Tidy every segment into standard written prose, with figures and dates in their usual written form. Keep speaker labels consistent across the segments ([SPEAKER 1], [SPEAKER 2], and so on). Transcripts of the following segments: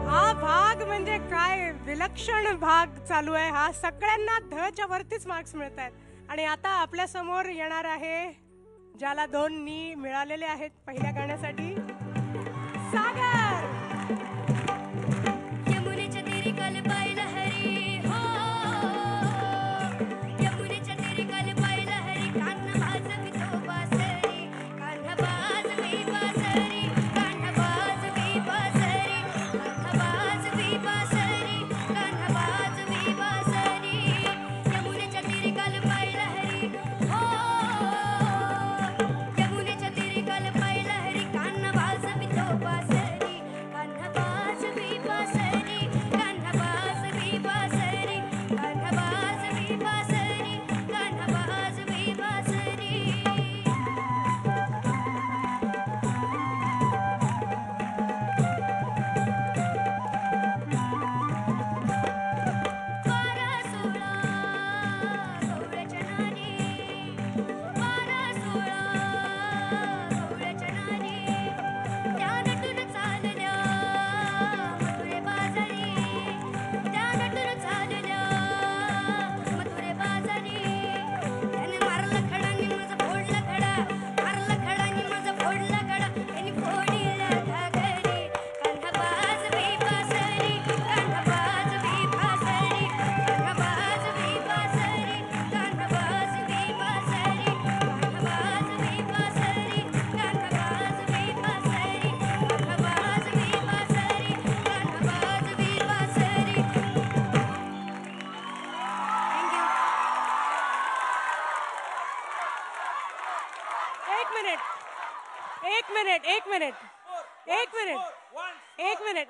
[SPEAKER 1] हा भाग म्हणजे काय विलक्षण भाग चालू आहे हा. सगळ्यांना ढच्या वरतीच मार्क्स मिळत आहेत. आणि आता आपल्या समोर येणार आहे ज्याला 2 नी मिळालेले आहेत पहिल्या गाण्यासाठी, सागर.
[SPEAKER 2] यमुनेच्या तीरी काल पाहिलं हरी हो, यमुनेच्या तीरी काल पाहिलं हरी. कान्हा वाजवी तो बासरी, कान्हा वाजवी बासरी, कान्हा वाजवी बासरी, कान्हा वाजवी बासरी, कान्हा वाजवी बासरी. यमुनेच्या तीरी काल पाहिलं हरी हो, यमुनेच्या तीरी काल पाहिलं हरी. कान्हा वाजवी तो बासरी, कान्हा वाजवी बासरी, कान्हा वाजवी बासरी, कान्हा वाजवी बासरी, कान्हा वाजवी बासरी. बारा सोळा गवळ्याच्या नादी, बारा सोळा गवळ्याच्या नादी. त्या नटून चालल्या मथुरे बाजारी, त्या नटून चालल्या मथुरे बाजारी. त्याने मारला खडा नि माझा फोडला खडा, मारला खडा नि माझा फोडला खडा. त्यांनी फोडीला घागरी, कान्हा वाजवी बासरी, कान्हा वाजवी बासरी, कान्हा वाजवी बासरी, कान्हा वाजवी बासरी, कान्हा वाजवी बासरी, कान्हा वाजवी बासरी, कान्हा वाजवी बासरी, कान्हा वाजवी बासरी.
[SPEAKER 1] एक मिनिट, एक मिनिट, एक मिनिट, एक मिनिट, एक मिनिट.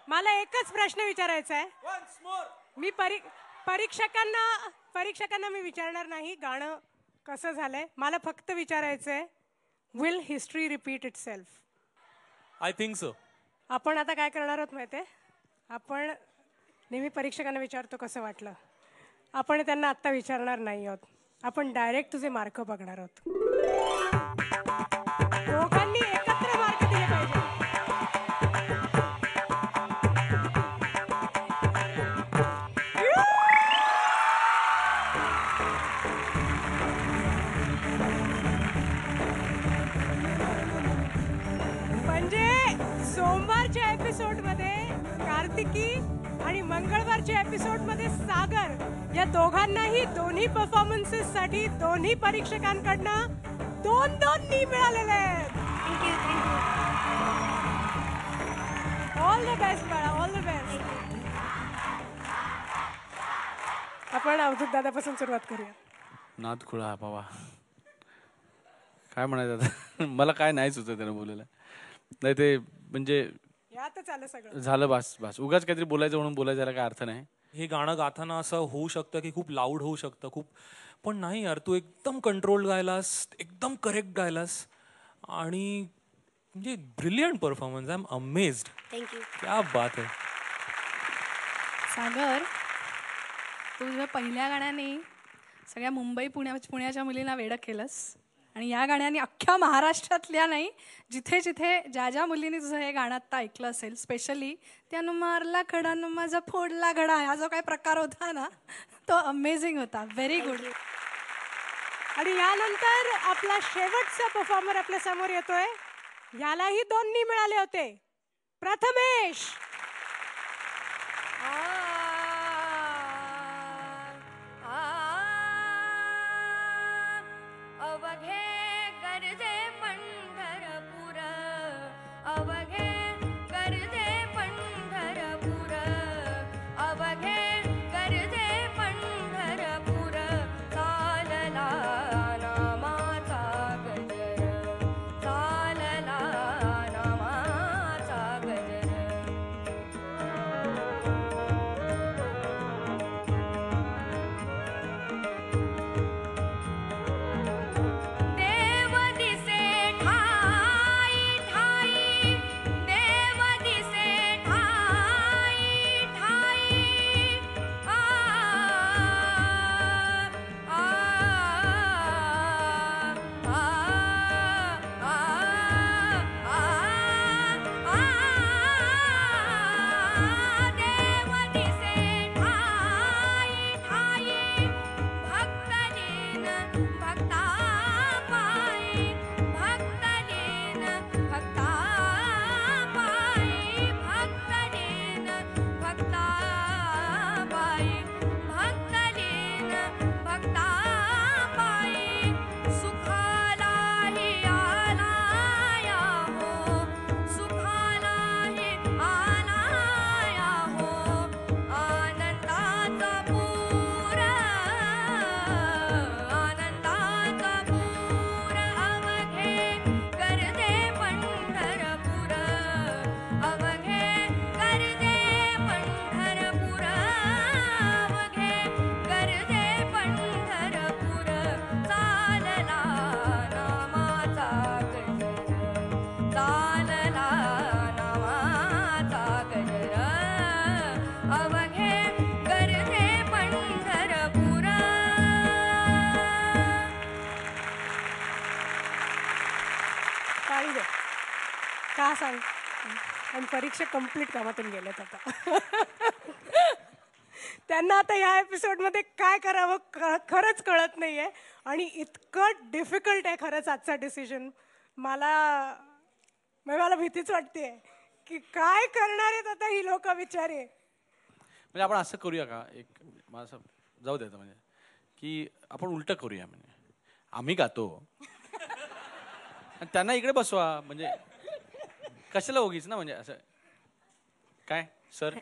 [SPEAKER 1] मला एकच प्रश्न विचारायचा आहे. मी परीक्षकांना मी विचारणार नाही गाणं कसं झालंय. मला फक्त विचारायचंय, will history repeat it self?
[SPEAKER 3] I think so.
[SPEAKER 1] आपण आता काय करणार आहोत माहितीये, आपण नेहमी परीक्षकांना विचारतो कसं वाटलं. आपण त्यांना आत्ता विचारणार नाही आहोत. आपण डायरेक्ट तुझे मार्क बघणार आहोत. दोघांनी एकत्र मार्क दिले पाहिजे. म्हणजे सोमवारच्या एपिसोडमध्ये कार्तिकी आणि मंगळवारच्या एपिसोडमध्ये सागर या दोघांनाही दोन्ही परफॉर्मन्सेस साठी दोन्ही परीक्षकांकडनं 2-2 नी मिळालेले आहेत. ऑल द बेस्ट बाळा, ऑल द बेस्ट. आपण अवधूत दादापासून सुरुवात करूया.
[SPEAKER 3] नाद खुळा बाबा, काय म्हणायचं आता. मला काय नाही सुचत त्यानं बोलायला. नाही ते म्हणजे
[SPEAKER 1] यातच आलं सगळं.
[SPEAKER 3] झालं बस बस. उगाच काहीतरी बोलायचं म्हणून बोलायचं, काय अर्थ नाही.
[SPEAKER 4] हे गाणं गाताना असं होऊ शकतं की खूप लाऊड होऊ शकतं खूप, पण नाही यार, तू एकदम कंट्रोल गायलास, एकदम करेक्ट गायलास आणि म्हणजे brilliant performance. I am amazed.
[SPEAKER 2] Thank you.
[SPEAKER 4] क्या बात आहे.
[SPEAKER 5] सागर, तुझ्या पहिल्या गाण्याने सगळ्या पुण्याच्या मुलींना वेडं केलंस. आणि या गाण्याने अख्ख्या महाराष्ट्रातल्या नाही, जिथे जिथे ज्या ज्या मुलींनी तुझं हे गाणं आत्ता ऐकलं असेल, स्पेशली त्यानं मारला खडा न माझा फोडला घडा, हा जो काही प्रकार होता ना, तो अमेझिंग होता. Very good.
[SPEAKER 1] आणि यानंतर आपला शेवटचा परफॉर्मर आपल्या समोर येतोय. यालाही 2 नी मिळाले होते. प्रथमेश.
[SPEAKER 2] अवघे गरजे पंढरपूर, अवघे गरजे पंढरपूर, अवघे गरजे पंढरपूर. चालला नामाचा गजर, चालला नामाचा गजर.
[SPEAKER 1] टाळी दे. का सांग? आणि परीक्षा कम्प्लीट कामातून गेलेत आता. त्यांना आता ह्या एपिसोडमध्ये काय करावं खरंच कळत नाहीये. आणि इतकं डिफिकल्ट आहे खरंच आजचा डिसिजन. मला भीतीच वाटते की काय करणार आहेत आता ही लोक बिचारे.
[SPEAKER 3] म्हणजे आपण असं करूया का, एक मला असं जाऊ द्यायचं म्हणजे की आपण उलटं करूया. म्हणजे आम्ही गातो आणि त्यांना इकडे बसवा. म्हणजे कशाला उगीच ना, म्हणजे असं काय सर.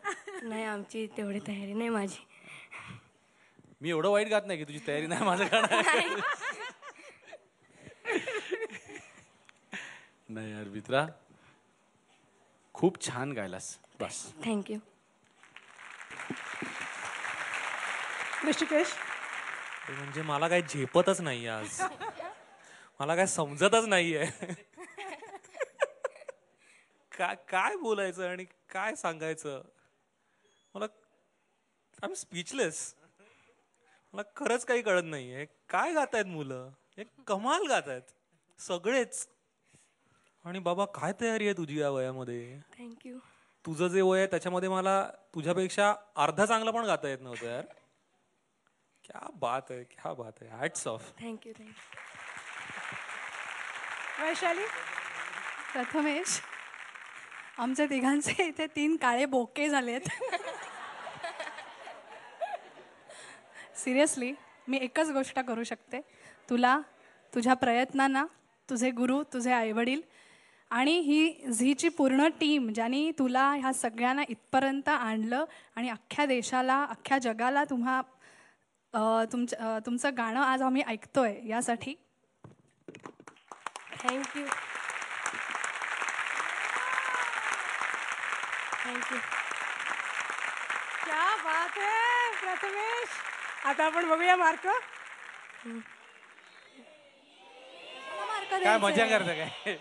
[SPEAKER 2] नाही, आमची तेवढी तयारी नाही माझी.
[SPEAKER 3] मी एवढं वाईट गात नाही की तुझी तयारी नाही माझं गाणं. नाही यार मित्रा, खूप छान गायलास. बस.
[SPEAKER 2] थँक्यू.
[SPEAKER 1] ऋषिकेश,
[SPEAKER 4] म्हणजे मला काही झेपतच नाही आज. मला काय समजतच नाहीये. काय बोलायचं आणि काय सांगायचं. मला आय एम स्पीचलेस. मला खरंच काही कळत नाहीये. काय गातायत मुलं, एक कमाल गातायत सगळेच. आणि बाबा काय तयारी आहे तुझी या वयामध्ये.
[SPEAKER 2] थँक्यू.
[SPEAKER 4] तुझं जे वय आहे त्याच्यामध्ये मला तुझ्यापेक्षा अर्धा चांगलं पण गाता येत नव्हतं यार. क्या बात आहे, क्या बात आहे. Hats off.
[SPEAKER 2] Thank you.
[SPEAKER 1] Vaishali.
[SPEAKER 5] Prathamesh, आमच्या तिघांचे इथे 3 काळे बोके झालेत. सिरियसली मी एकच गोष्ट करू शकते. तुला, तुझ्या प्रयत्नांना, तुझे गुरु, तुझे आईवडील आणि ही झीची पूर्ण टीम ज्यांनी तुला ह्या सगळ्यांना इथपर्यंत आणलं आणि अख्ख्या देशाला, अख्ख्या जगाला तुमचं गाणं आज आम्ही ऐकतोय यासाठी
[SPEAKER 2] थँक्यू.
[SPEAKER 1] क्या बात है प्रथमेश. आता आपण बघूया मार्क.
[SPEAKER 3] काय मजा करता काय.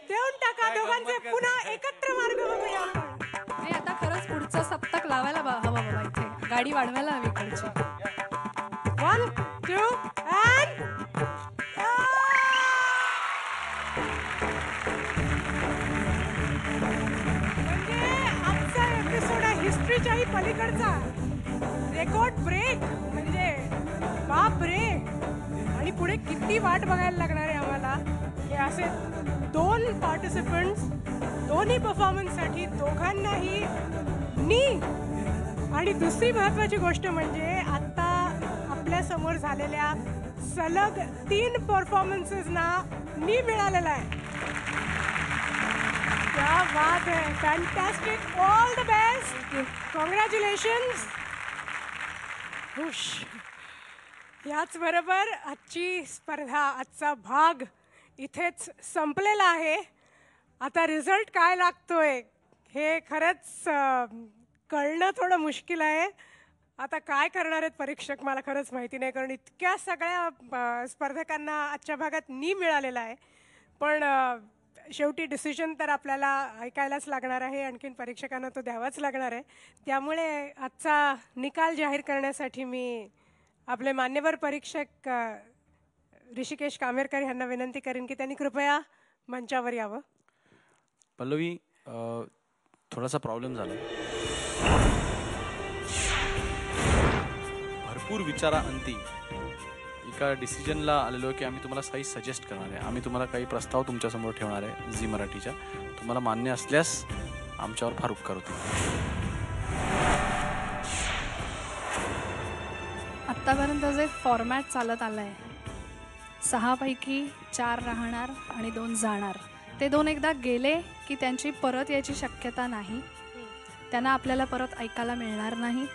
[SPEAKER 1] देऊन टाका दोघांचे पुन्हा एकत्र मार्ग बघूया आपण.
[SPEAKER 5] नाही, आता खरंच पुढचं सप्तक लावायला हवं बाबा. इथे गाडी वाढवायला हवी इकडची.
[SPEAKER 1] 1, 2 and म्हणजे आजचा एपिसोड आहे हिस्ट्रीच्याही पलीकडचा. रेकॉर्ड ब्रेक म्हणजे बाप रे. आणि पुढे किती वाट बघायला लागणार आहे आम्हाला. हे असे 2 पार्टिसिपंट्स दोन्ही परफॉर्मन्ससाठी दोघांनाही नी. आणि दुसरी महत्वाची गोष्ट म्हणजे आता आपल्या समोर झालेल्या सलग 3 परफॉर्मन्सेसना नी मिळालेला आहे. क्या बात है. Fantastic. All the best. Congratulations. याच बरोबर आजची स्पर्धा, आजचा भाग इथेच संपलेला आहे. आता रिझल्ट काय लागतोय हे खरंच कळणं थोडं मुश्किल आहे. आता काय करणार आहेत परीक्षक मला खरंच माहिती नाही, कारण इतक्या सगळ्या स्पर्धकांना आजच्या भागात नी मिळालेला आहे. पण शेवटी डिसिजन तर आपल्याला ऐकायलाच लागणार आहे. आणखीन परीक्षकांना तो द्यावाच लागणार आहे. त्यामुळे आजचा निकाल जाहीर करण्यासाठी मी आपले मान्यवर परीक्षक ऋषिकेश कामेरकर यांना विनंती करेन की त्यांनी कृपया मंचावर यावं.
[SPEAKER 3] पल्लवी, थोडासा प्रॉब्लेम झाला. भरपूर विचाराअंती एका डिसिजनला आलेलो आहे की आम्ही तुम्हाला काही सजेस्ट करणार आहे. आम्ही तुम्हाला काही प्रस्ताव तुमच्यासमोर ठेवणार आहे झी मराठीच्या. तुम्हाला मान्य असल्यास आमच्यावर फार उपकार होतील.
[SPEAKER 5] आत्तापर्यंत जे फॉर्मॅट चालत आलं आहे, 6 पैकी 4 राहणार आणि 2 जाणार. ते 2 एकदा गेले की त्यांची परत यायची शक्यता नाही. त्यांना आपल्याला परत ऐकायला मिळणार नाही.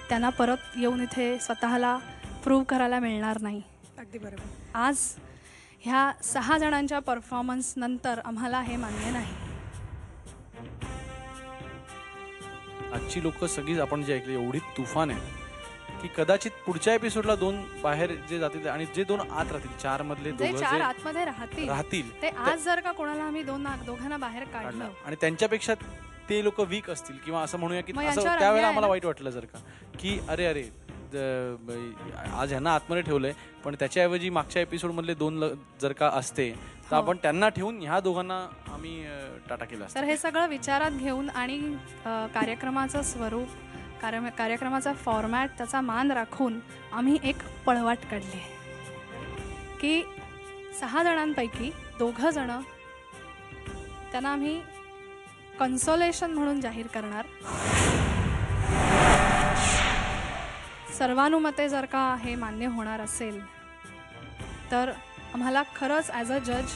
[SPEAKER 5] त्यांना परत येऊन इथे स्वतःला प्रूव्ह करायला मिळणार नाही.
[SPEAKER 1] अगदी बरोबर.
[SPEAKER 5] आज ह्या 6 जणांच्या परफॉर्मन्स नंतर आम्हाला हे मान्य नाही.
[SPEAKER 3] आजची लोक सगळीच आपण जे ऐकले एवढी तुफान आहे की कदाचित पुढच्या एपिसोडला 2 बाहेर जे जातील आणि जे 2 आत राहतील, 4 मधले
[SPEAKER 5] जे 4
[SPEAKER 3] दोघं
[SPEAKER 5] आतमध्ये राहतील ते आज जर का कोणाला आम्ही दोघांना बाहेर काढलं
[SPEAKER 3] आणि त्यांच्यापेक्षा ते लोक वीक असतील किंवा असं म्हणूया की
[SPEAKER 5] मग
[SPEAKER 3] असं
[SPEAKER 5] यांच्यावर
[SPEAKER 3] त्यावेळेला
[SPEAKER 5] अन्याय
[SPEAKER 3] आम्हाला
[SPEAKER 5] आहे
[SPEAKER 3] वाईट वाटलं जर का की अरे आज ह्यांना आतमध्ये ठेवलंय, पण त्याच्याऐवजी मागच्या एपिसोडमधले 2 जर का असते तर आपण त्यांना ठेवून ह्या दोघांना आम्ही टाटा केला असता.
[SPEAKER 5] तर हे सगळं विचारात घेऊन आणि कार्यक्रमाचं स्वरूप, कार्यक्रमाचा फॉर्मॅट, त्याचा मान राखून आम्ही एक पळवाट काढली की 6 जणांपैकी 2 जण त्यांना आम्ही कन्सोलेशन म्हणून जाहीर करणार. सर्वानुमते जर का हे मान्य होणार असेल तर आम्हाला खरंच ॲज अ जज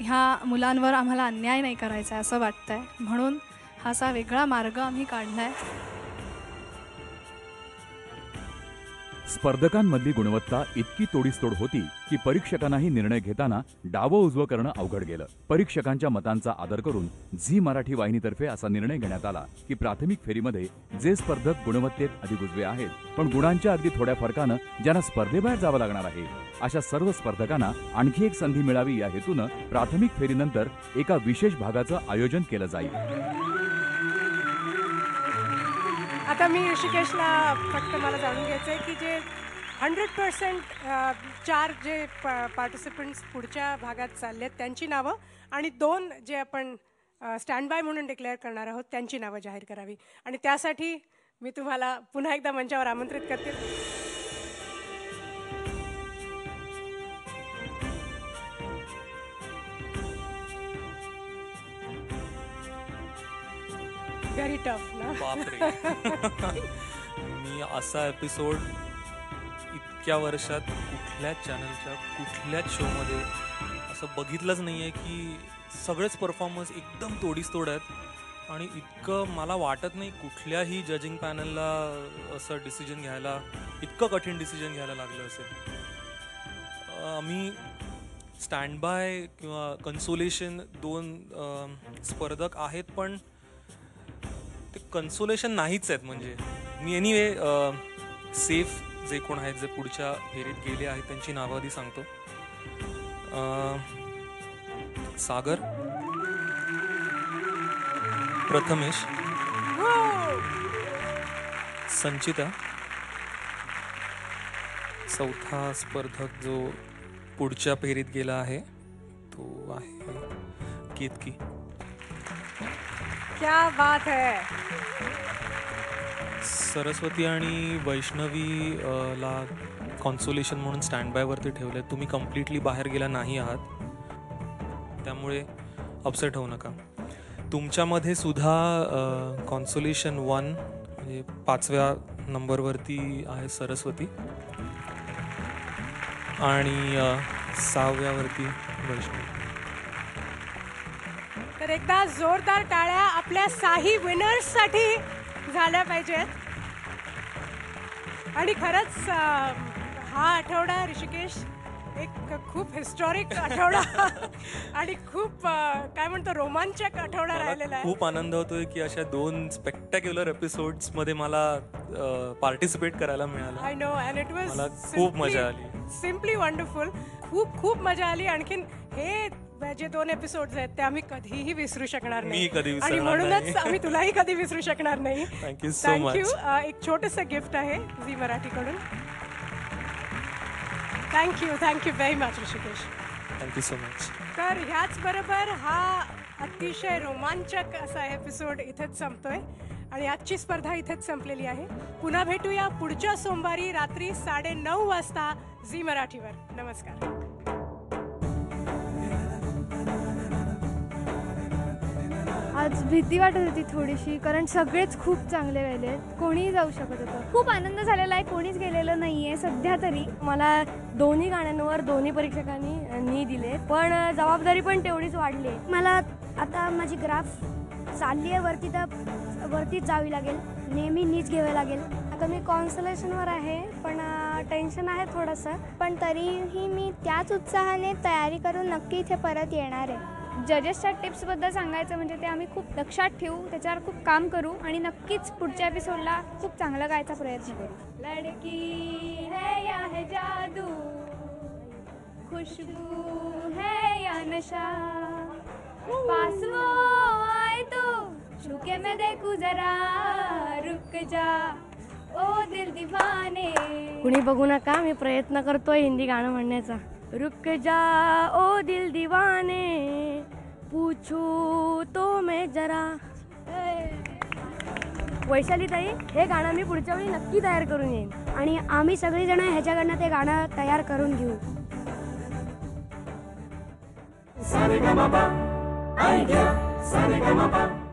[SPEAKER 5] ह्या मुलांवर आम्हाला अन्याय नाही करायचा आहे असं वाटतंय, म्हणून हा असा वेगळा मार्ग आम्ही काढला आहे.
[SPEAKER 6] स्पर्धकांमधली गुणवत्ता इतकी तोडीसतोड होती की परीक्षकांनाही निर्णय घेताना डावं उजवं करणं अवघड गेलं. परीक्षकांच्या मतांचा आदर करून झी मराठी वाहिनीतर्फे असा निर्णय घेण्यात आला की प्राथमिक फेरीमध्ये जे स्पर्धक गुणवत्तेत अधिक उजवे आहेत पण गुणांच्या अगदी थोड्या फरकानं ज्यांना स्पर्धेबाहेर जावं लागणार आहे अशा सर्व स्पर्धकांना आणखी एक संधी मिळावी या हेतूनं प्राथमिक फेरीनंतर एका विशेष भागाचं आयोजन केलं जाईल.
[SPEAKER 1] आता मी ऋषिकेशला फक्त मला जाणून घ्यायचं आहे की जे 100% 4 जे पार्टिसिपंट्स पुढच्या भागात चाललेत त्यांची नावं आणि 2 जे आपण स्टँड बाय म्हणून डिक्लेअर करणार आहोत त्यांची नावं जाहीर करावी. आणि त्यासाठी मी तुम्हाला पुन्हा एकदा मंचावर आमंत्रित करते. व्हेरी टफ ना.
[SPEAKER 4] बापरे. मी असा एपिसोड इतक्या वर्षात कुठल्याच चॅनलच्या कुठल्याच शोमध्ये असं बघितलंच नाही आहे की सगळेच परफॉर्मन्स एकदम तोडीसतोड आहेत आणि इतकं मला वाटत नाही कुठल्याही जजिंग पॅनलला असं डिसिजन घ्यायला, इतकं कठीण डिसिजन घ्यायला लागलं असेल. आम्ही स्टँड बाय किंवा कन्सोलेशन 2 स्पर्धक आहेत पण ते कन्सोलेशन नाहीच आहेत. म्हणजे मी एनिवे सेफ जे कोण आहेत जे पुढच्या फेरीत गेले आहेत त्यांची नावं आधी सांगतो. सागर, प्रथमेश, संचिता, चौथा स्पर्धक जो पुढच्या फेरीत गेला आहे तो आहे केतकी.
[SPEAKER 1] क्या बात है.
[SPEAKER 4] सरस्वती आणि वैष्णवी ला कॉन्सोलेशन म्हणून स्टँड बाय वरती ठेवले. तुम्ही कम्प्लिटली बाहेर गेला नाही आहात त्यामुळे अपसेट होऊ नका. तुमच्यामध्ये सुद्धा कॉन्सोलेशन 1 म्हणजे 5व्या नंबरवरती आहे सरस्वती आणि 6व्यावरती वैष्णवी.
[SPEAKER 1] तर एकदा जोरदार टाळ्या आपल्या 6 विनर्ससाठी झाल्या पाहिजेत. आणि खरंच हा आठवडा ऋषिकेश एक खूप हिस्टॉरिक आठवडा आणि खूप काय म्हणतो रोमांचक आठवडा राहिलेला आहे.
[SPEAKER 4] खूप आनंद होतोय की अशा 2 स्पेक्टॅक्युलर एपिसोड्स मध्ये मला पार्टिसिपेट करायला मिळालं.
[SPEAKER 1] आय नो अँड इट
[SPEAKER 4] मला
[SPEAKER 1] वॉज
[SPEAKER 4] खूप मजा आली.
[SPEAKER 1] Simply wonderful. खूप खूप मजा आली. आणखीन हे जे 2 एपिसोड्स आहेत ते आम्ही कधीही विसरू शकणार नाही.
[SPEAKER 4] मी कधी
[SPEAKER 1] आणि म्हणूनच आम्ही तुलाही कधी विसरू शकणार नाही.
[SPEAKER 4] Thank you so much.
[SPEAKER 1] एक छोटंसं गिफ्ट आहे झी मराठीकडून. Thank you very much Rishikesh.
[SPEAKER 4] Thank you so much.
[SPEAKER 1] तर ह्याच बरोबर हा अतिशय रोमांचक असा एपिसोड इथेच संपतोय आणि आजची स्पर्धा इथेच संपलेली आहे. पुन्हा भेटूया पुढच्या सोमवारी रात्री 9:30 वाजता झी मराठीवर. नमस्कार.
[SPEAKER 7] आज भीती वाटत होती थोडीशी, कारण सगळेच खूप चांगले गेले, कोणीही जाऊ शकत होतं. खूप आनंद झालेला आहे, कोणीच गेलेलं नाही आहे सध्या तरी. मला दोन्ही गाण्यांवर दोन्ही परीक्षकांनी दिले, पण जबाबदारी पण तेवढीच वाढली. मला आता माझी ग्राफ चालली आहे वरती, तर वरतीच जावी लागेल, नेहमी नीच घ्यावं लागेल. आता मी कॉन्सलेशनवर आहे, पण टेन्शन आहे थोडंसं, पण तरीही मी त्याच उत्साहाने तयारी करून नक्की इथे परत येणार आहे. जजेसच्या टिप्सबद्दल सांगायचं म्हणजे ते आम्ही खूप लक्षात ठेवू, त्याच्यावर खूप काम करू आणि नक्कीच पुढच्या एपिसोडला खूप चांगलं गायचा प्रयत्न करू. लडकी है या है जादू, खुशबू है या नशा, पास वो आए तो छूके मैं देखूं जरा, रुक जा ओ दिल दीवाने.
[SPEAKER 8] कुणी बघू नका, मी प्रयत्न करतोय हिंदी गाणं म्हणण्याचा. रुक जा ओ दिल दीवाने, पूछू तो मैं जरा. वैशाली ताई, हे गाणं मी पुढच्या वेळी नक्की तयार करून येईन.
[SPEAKER 7] आणि आम्ही सगळेजण ह्याच्याकडनं ते गाणं तयार करून घेऊ.
[SPEAKER 9] Sa-re-ga-ma-pa, idea, sa-re-ga-ma-pa.